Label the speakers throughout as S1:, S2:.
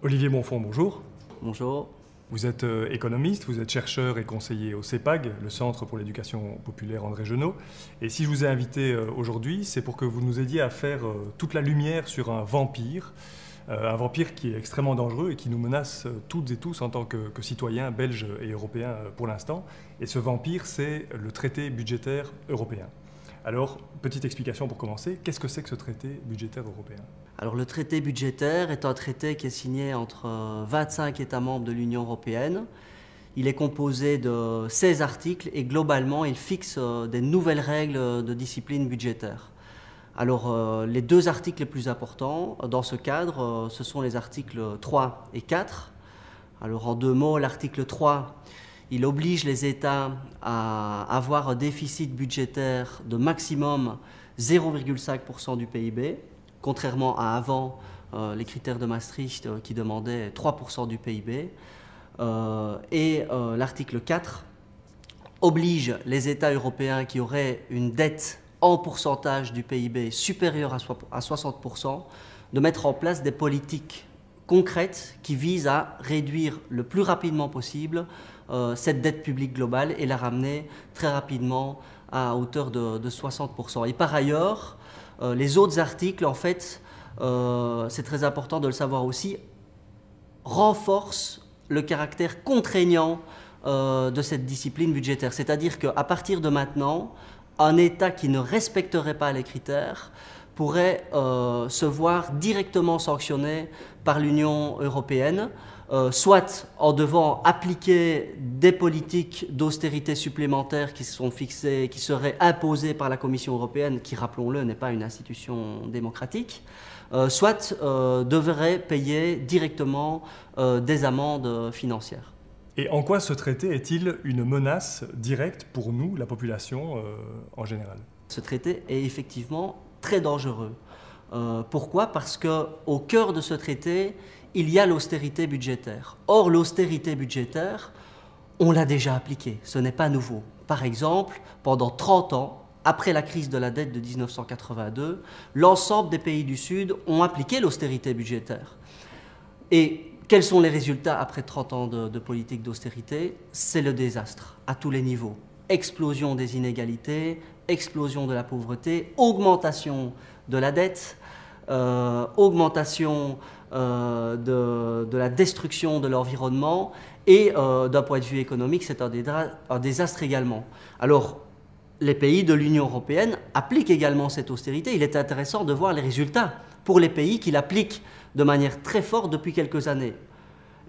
S1: Olivier Bonfond, bonjour.
S2: Bonjour.
S1: Vous êtes économiste, vous êtes chercheur et conseiller au CEPAG, le Centre pour l'éducation populaire André Genot. Et si je vous ai invité aujourd'hui, c'est pour que vous nous aidiez à faire toute la lumière sur un vampire qui est extrêmement dangereux et qui nous menace toutes et tous en tant que citoyens belges et européens pour l'instant. Et ce vampire, c'est le traité budgétaire européen. Alors, petite explication pour commencer, qu'est-ce que c'est que ce traité budgétaire européen ?
S2: Alors le traité budgétaire est un traité qui est signé entre 25 États membres de l'Union européenne. Il est composé de 16 articles et globalement il fixe des nouvelles règles de discipline budgétaire. Alors les deux articles les plus importants dans ce cadre, ce sont les articles 3 et 4. Alors en deux mots, l'article 3, il oblige les États à avoir un déficit budgétaire de maximum 0,5% du PIB, contrairement à avant les critères de Maastricht qui demandaient 3% du PIB. L'article 4 oblige les États européens qui auraient une dette en pourcentage du PIB supérieure à 60% de mettre en place des politiques concrètes qui visent à réduire le plus rapidement possible cette dette publique globale et la ramener très rapidement à hauteur de 60%. Et par ailleurs, les autres articles, en fait, c'est très important de le savoir aussi, renforcent le caractère contraignant de cette discipline budgétaire. C'est-à-dire qu'à partir de maintenant, un État qui ne respecterait pas les critères pourrait se voir directement sanctionné par l'Union européenne, soit en devant appliquer des politiques d'austérité supplémentaires qui sont fixées, qui seraient imposées par la Commission européenne, qui, rappelons-le, n'est pas une institution démocratique, soit devrait payer directement des amendes financières.
S1: Et en quoi ce traité est-il une menace directe pour nous, la population, en général ?
S2: Ce traité est effectivement très dangereux. Pourquoi ? Parce qu'au cœur de ce traité, il y a l'austérité budgétaire. Or, l'austérité budgétaire, on l'a déjà appliquée, ce n'est pas nouveau. Par exemple, pendant 30 ans, après la crise de la dette de 1982, l'ensemble des pays du Sud ont appliqué l'austérité budgétaire. Et quels sont les résultats après 30 ans de politique d'austérité ? C'est le désastre à tous les niveaux. Explosion des inégalités, explosion de la pauvreté, augmentation de la dette, augmentation de la destruction de l'environnement et d'un point de vue économique, c'est un désastre également. Alors, les pays de l'Union européenne appliquent également cette austérité. Il est intéressant de voir les résultats pour les pays qui l'appliquent de manière très forte depuis quelques années.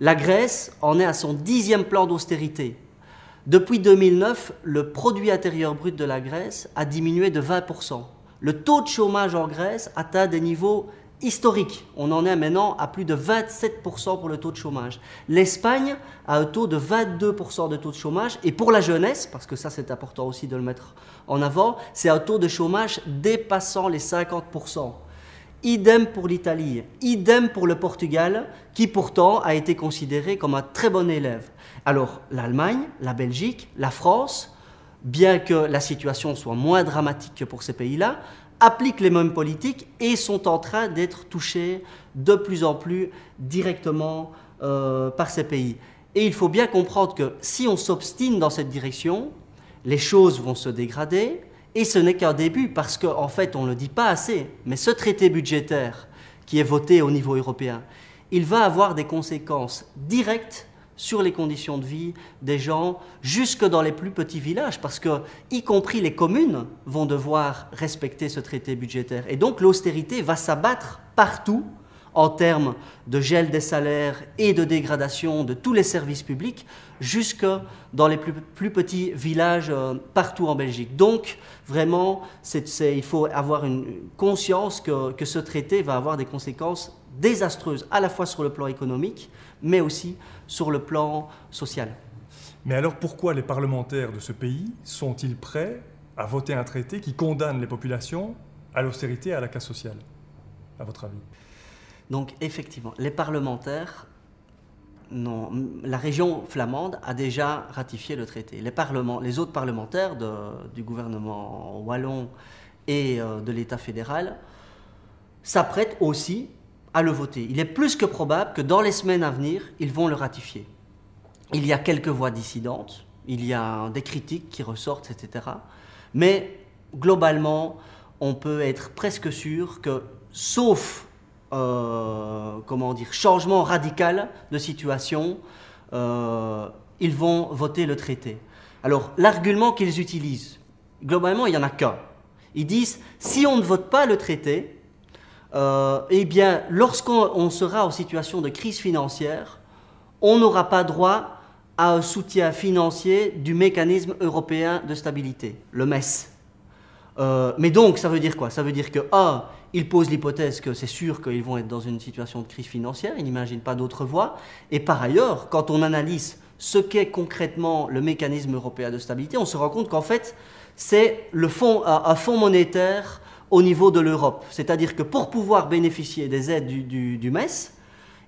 S2: La Grèce en est à son 10e plan d'austérité. Depuis 2009, le produit intérieur brut de la Grèce a diminué de 20%. Le taux de chômage en Grèce atteint des niveaux historiques. On en est maintenant à plus de 27% pour le taux de chômage. L'Espagne a un taux de 22% de taux de chômage. Et pour la jeunesse, parce que ça c'est important aussi de le mettre en avant, c'est un taux de chômage dépassant les 50%. Idem pour l'Italie, idem pour le Portugal, qui pourtant a été considéré comme un très bon élève. Alors l'Allemagne, la Belgique, la France, bien que la situation soit moins dramatique que pour ces pays-là, appliquent les mêmes politiques et sont en train d'être touchés de plus en plus directement par ces pays. Et il faut bien comprendre que si on s'obstine dans cette direction, les choses vont se dégrader. Et ce n'est qu'un début, parce qu'en fait, on ne le dit pas assez, mais ce traité budgétaire qui est voté au niveau européen, il va avoir des conséquences directes sur les conditions de vie des gens, jusque dans les plus petits villages, parce que, y compris les communes, vont devoir respecter ce traité budgétaire. Et donc l'austérité va s'abattre partout, en termes de gel des salaires et de dégradation de tous les services publics, jusque dans les plus petits villages partout en Belgique. Donc, vraiment, il faut avoir une conscience que ce traité va avoir des conséquences désastreuses, à la fois sur le plan économique, mais aussi sur le plan social.
S1: Mais alors pourquoi les parlementaires de ce pays sont-ils prêts à voter un traité qui condamne les populations à l'austérité et à la casse sociale, à votre avis ?
S2: Donc effectivement, les parlementaires, non, la région flamande a déjà ratifié le traité. Les autres parlementaires du gouvernement wallon et de l'État fédéral s'apprêtent aussi à le voter. Il est plus que probable que dans les semaines à venir, ils vont le ratifier. Il y a quelques voix dissidentes, il y a des critiques qui ressortent, etc. Mais globalement, on peut être presque sûr que, sauf changement radical de situation, ils vont voter le traité. Alors, l'argument qu'ils utilisent, globalement, il n'y en a qu'un. Ils disent, si on ne vote pas le traité, eh bien, lorsqu'on sera en situation de crise financière, on n'aura pas droit à un soutien financier du mécanisme européen de stabilité, le MES. Mais donc, ça veut dire quoi? Ça veut dire que, un, ils posent l'hypothèse que c'est sûr qu'ils vont être dans une situation de crise financière, ils n'imaginent pas d'autre voie. Et par ailleurs, quand on analyse ce qu'est concrètement le mécanisme européen de stabilité, on se rend compte qu'en fait, c'est un fonds monétaire au niveau de l'Europe. C'est-à-dire que pour pouvoir bénéficier des aides du MES,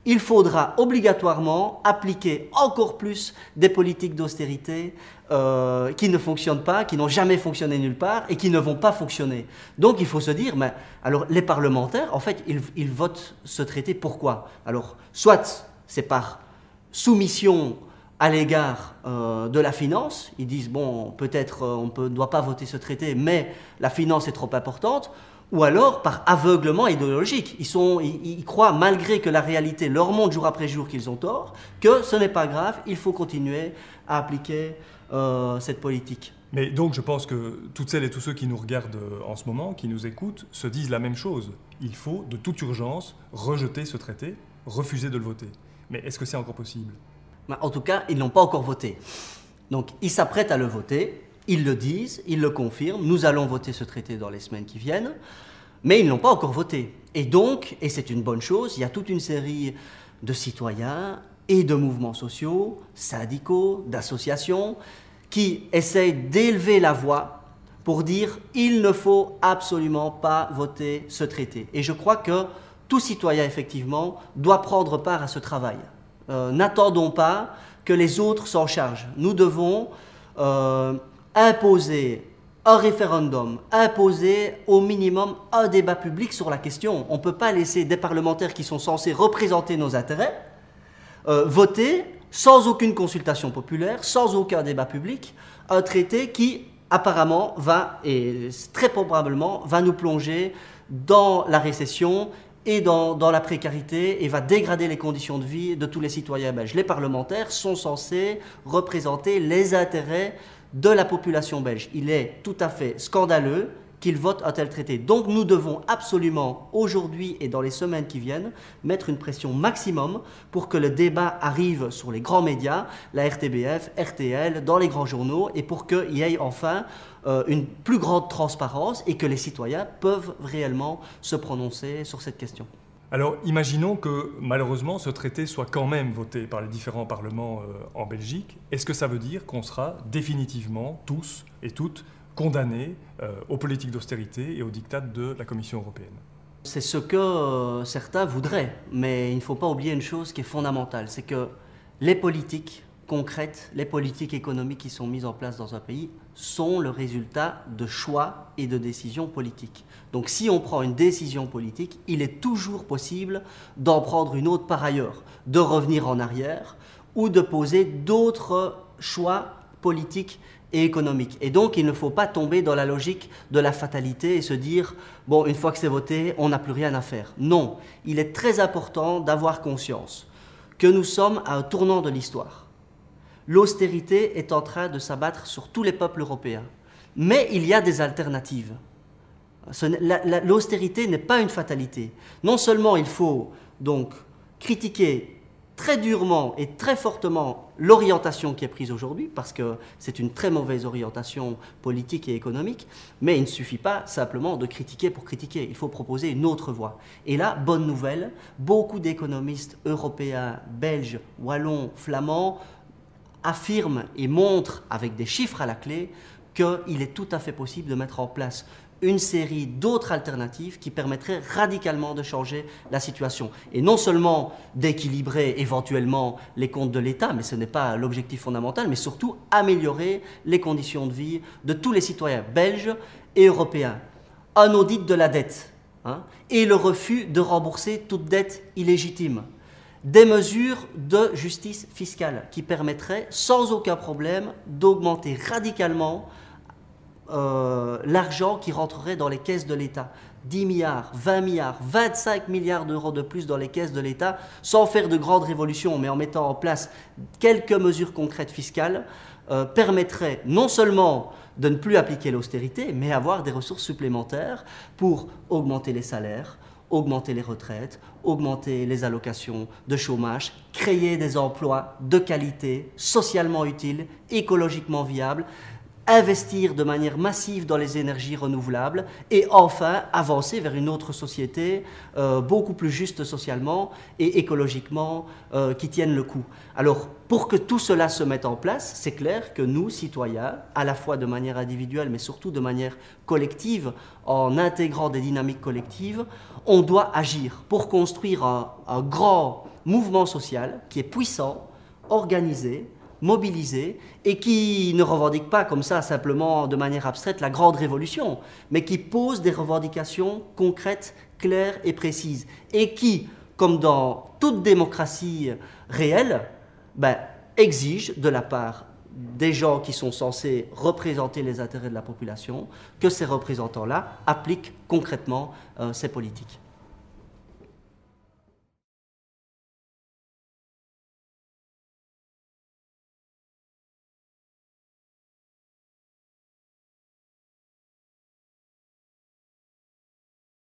S2: il faudra obligatoirement appliquer encore plus des politiques d'austérité qui ne fonctionnent pas, qui n'ont jamais fonctionné nulle part et qui ne vont pas fonctionner. Donc il faut se dire, mais alors les parlementaires, en fait, ils votent ce traité pourquoi? Alors, soit c'est par soumission à l'égard de la finance, ils disent, bon, peut-être on ne doit pas voter ce traité, mais la finance est trop importante, ou alors par aveuglement idéologique. Ils croient, malgré que la réalité leur montre jour après jour qu'ils ont tort, que ce n'est pas grave, il faut continuer à appliquer cette politique.
S1: Mais donc je pense que toutes celles et tous ceux qui nous regardent en ce moment, qui nous écoutent, se disent la même chose. Il faut de toute urgence rejeter ce traité, refuser de le voter. Mais est-ce que c'est encore possible?
S2: En tout cas, ils ne l'ont pas encore voté. Donc ils s'apprêtent à le voter. Ils le disent, ils le confirment, nous allons voter ce traité dans les semaines qui viennent, mais ils ne l'ont pas encore voté. Et donc, et c'est une bonne chose, il y a toute une série de citoyens et de mouvements sociaux, syndicaux, d'associations, qui essayent d'élever la voix pour dire il ne faut absolument pas voter ce traité. Et je crois que tout citoyen, effectivement, doit prendre part à ce travail. N'attendons pas que les autres s'en chargent. Nous devons imposer un référendum, imposer au minimum un débat public sur la question. On ne peut pas laisser des parlementaires qui sont censés représenter nos intérêts voter sans aucune consultation populaire, sans aucun débat public, un traité qui apparemment va, et très probablement, va nous plonger dans la récession et dans la précarité et va dégrader les conditions de vie de tous les citoyens belges. Les parlementaires sont censés représenter les intérêts de la population belge. Il est tout à fait scandaleux qu'ils votent un tel traité. Donc nous devons absolument, aujourd'hui et dans les semaines qui viennent, mettre une pression maximum pour que le débat arrive sur les grands médias, la RTBF, RTL, dans les grands journaux, et pour qu'il y ait enfin une plus grande transparence et que les citoyens peuvent réellement se prononcer sur cette question.
S1: Alors, imaginons que, malheureusement, ce traité soit quand même voté par les différents parlements en Belgique. Est-ce que ça veut dire qu'on sera définitivement, tous et toutes, condamnés aux politiques d'austérité et aux diktats de la Commission européenne?
S2: C'est ce que certains voudraient, mais il ne faut pas oublier une chose qui est fondamentale, c'est que les politiques concrètes, les politiques économiques qui sont mises en place dans un pays sont le résultat de choix et de décisions politiques. Donc si on prend une décision politique, il est toujours possible d'en prendre une autre par ailleurs, de revenir en arrière ou de poser d'autres choix politiques et économiques. Et donc il ne faut pas tomber dans la logique de la fatalité et se dire « bon, une fois que c'est voté, on n'a plus rien à faire ». Non, il est très important d'avoir conscience que nous sommes à un tournant de l'histoire. L'austérité est en train de s'abattre sur tous les peuples européens. Mais il y a des alternatives. L'austérité n'est pas une fatalité. Non seulement il faut donc critiquer très durement et très fortement l'orientation qui est prise aujourd'hui, parce que c'est une très mauvaise orientation politique et économique, mais il ne suffit pas simplement de critiquer pour critiquer, il faut proposer une autre voie. Et là, bonne nouvelle, beaucoup d'économistes européens, belges, wallons, flamands, affirme et montre avec des chiffres à la clé qu'il est tout à fait possible de mettre en place une série d'autres alternatives qui permettraient radicalement de changer la situation. Et non seulement d'équilibrer éventuellement les comptes de l'État, mais ce n'est pas l'objectif fondamental, mais surtout améliorer les conditions de vie de tous les citoyens belges et européens. Un audit de la dette. et le refus de rembourser toute dette illégitime. Des mesures de justice fiscale qui permettraient sans aucun problème d'augmenter radicalement l'argent qui rentrerait dans les caisses de l'État. 10 milliards, 20 milliards, 25 milliards d'euros de plus dans les caisses de l'État, sans faire de grandes révolutions, mais en mettant en place quelques mesures concrètes fiscales, permettrait non seulement de ne plus appliquer l'austérité, mais avoir des ressources supplémentaires pour augmenter les salaires, augmenter les retraites, augmenter les allocations de chômage, créer des emplois de qualité, socialement utiles, écologiquement viables, investir de manière massive dans les énergies renouvelables et enfin avancer vers une autre société beaucoup plus juste socialement et écologiquement qui tienne le coup. Alors pour que tout cela se mette en place, c'est clair que nous, citoyens, à la fois de manière individuelle mais surtout de manière collective, en intégrant des dynamiques collectives, on doit agir pour construire un grand mouvement social qui est puissant, organisé, mobilisé et qui ne revendique pas comme ça simplement de manière abstraite la grande révolution, mais qui pose des revendications concrètes, claires et précises et qui, comme dans toute démocratie réelle, exige de la part des gens qui sont censés représenter les intérêts de la population que ces représentants-là appliquent concrètement ces politiques.